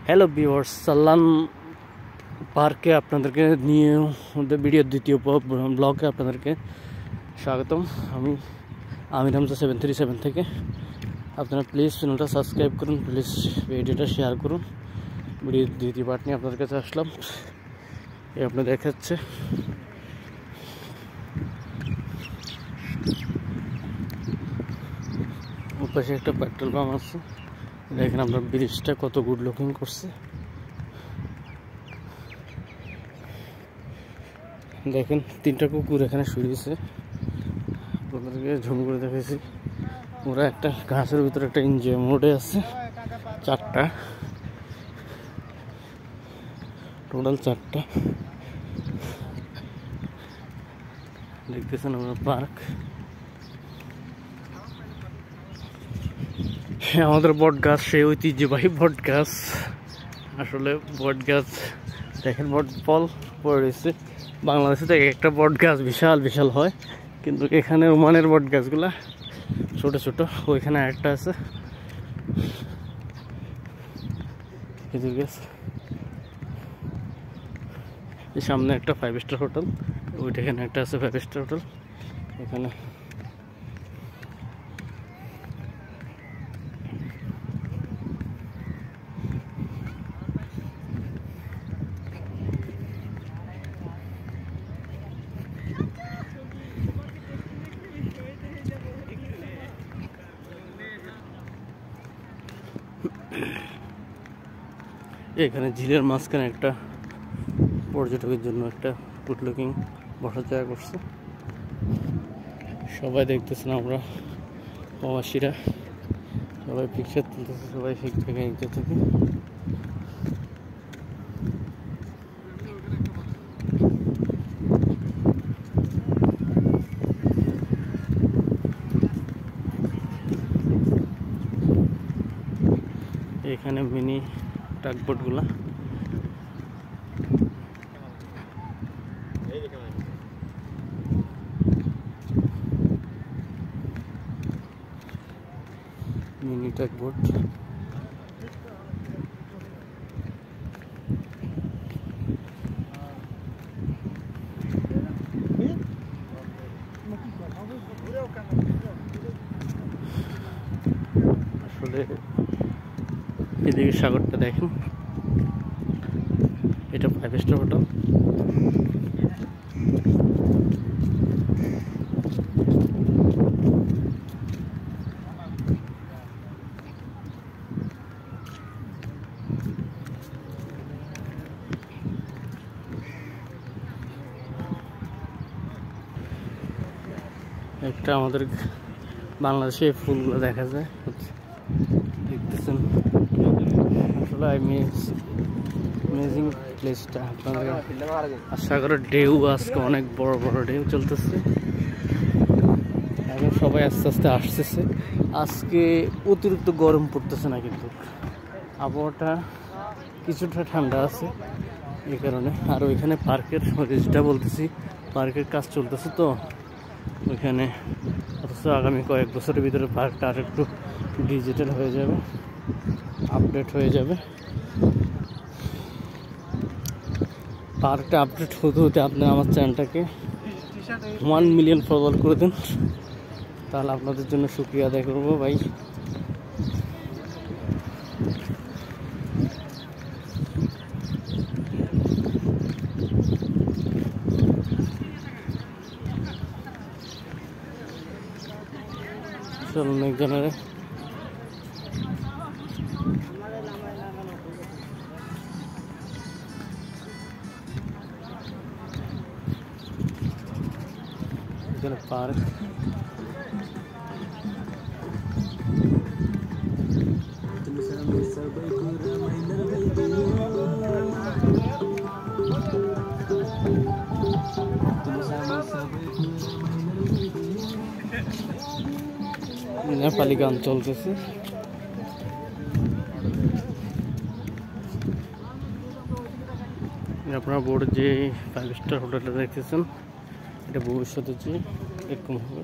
Hello viewers, সালাম পার্কে আপনাদেরকে নিয়ে ভিডিওর দ্বিতীয় ব্লগে আপনাদেরকে স্বাগতম। আমি আমির হামজা 737 থেকে। আপনারা প্লিজ চ্যানেলটা সাবস্ক্রাইব করুন, প্লিজ ভিডিওটা শেয়ার করুন। ভিডিওর দ্বিতীয় পার্ট নিয়ে আপনাদের কাছে আসলাম। এই আপনাদের দেখাচ্ছে ওপাশে একটা পেট্রোল পাম্প আছে। দেখেন আপনার ব্রিজটা কত গুড লুকিং করছে। দেখেন তিনটা কুকুর এখানে শুয়েছে, ওদেরকে ঝুম করে দেখেছি। ওরা একটা ঘাসের ভিতরে একটা এনজয় মোডে আছে। চারটা, টোটাল চারটা। দেখতেছেন আমরা পার্ক। আমাদের বট গাছ, সেই ঐতিহ্যবাহী বট গাছ। আসলে বট গাছ দেখেন, বট ফল পড়েছে। বাংলাদেশে তো একটা বট গাছ বিশাল বিশাল হয়, কিন্তু এখানে ওমানের বট গাছগুলা ছোট ছোট। ওইখানে একটা আছে খেজুর গাছ। এই সামনে একটা 5 স্টার হোটেল, ওইটা এখানে একটা আছে 5 স্টার হোটেল। এখানে এখানে ঝিলের মাঝখানে একটা পর্যটকের জন্য একটা গুড লুকিং বসার জায়গা করছে। সবাই দেখতেছেন, আমরা প্রবাসীরা সবাই পিকচার তুলতেছে, সবাই ঠিক থেকে নিতে থেকে। এখানে মিনি টাকবোট গুলা, মিনি টাকবোট। আসলে এদিকে সাগরটা দেখেন, এটা 5 স্টার হোটেল। একটা আমাদের বাংলাদেশে ফুলগুলো দেখা যায়, দেখতেছেন। আসলে অ্যামেজিং প্লেসটা আপনাদের। আর সাগরের ঢেউ আজকে অনেক বড় বড় ঢেউ চলতেছে। এখন সবাই আস্তে আস্তে আসতেছে। আজকে অতিরিক্ত গরম পড়তেছে না, কিন্তু আবহাওয়াটা কিছুটা ঠান্ডা আছে এই কারণে। আর ওইখানে পার্কের যেটা বলতেছি, পার্কের কাজ চলতেছে তো ওইখানে। অথচ আগামী কয়েক বছরের ভিতরে পার্কটা আর একটু ডিজিটাল হয়ে যাবে, আপডেট হয়ে যাবে। পার্কটা আপডেট হতে হতে আপনি আমার চ্যানেলটাকে 1 মিলিয়ন ফলোয়ার করে দেন, তাহলে আপনাদের জন্য শুক্রিয়া আদায় করবো ভাই। চলুন একজনের পার্ক। নেপালি গান চলতেছে। আপনারা বোর্ডে যে 5 স্টার হোটেলটা দেখতেছেন, এটা ভবিষ্যতে যে এরকম হবে।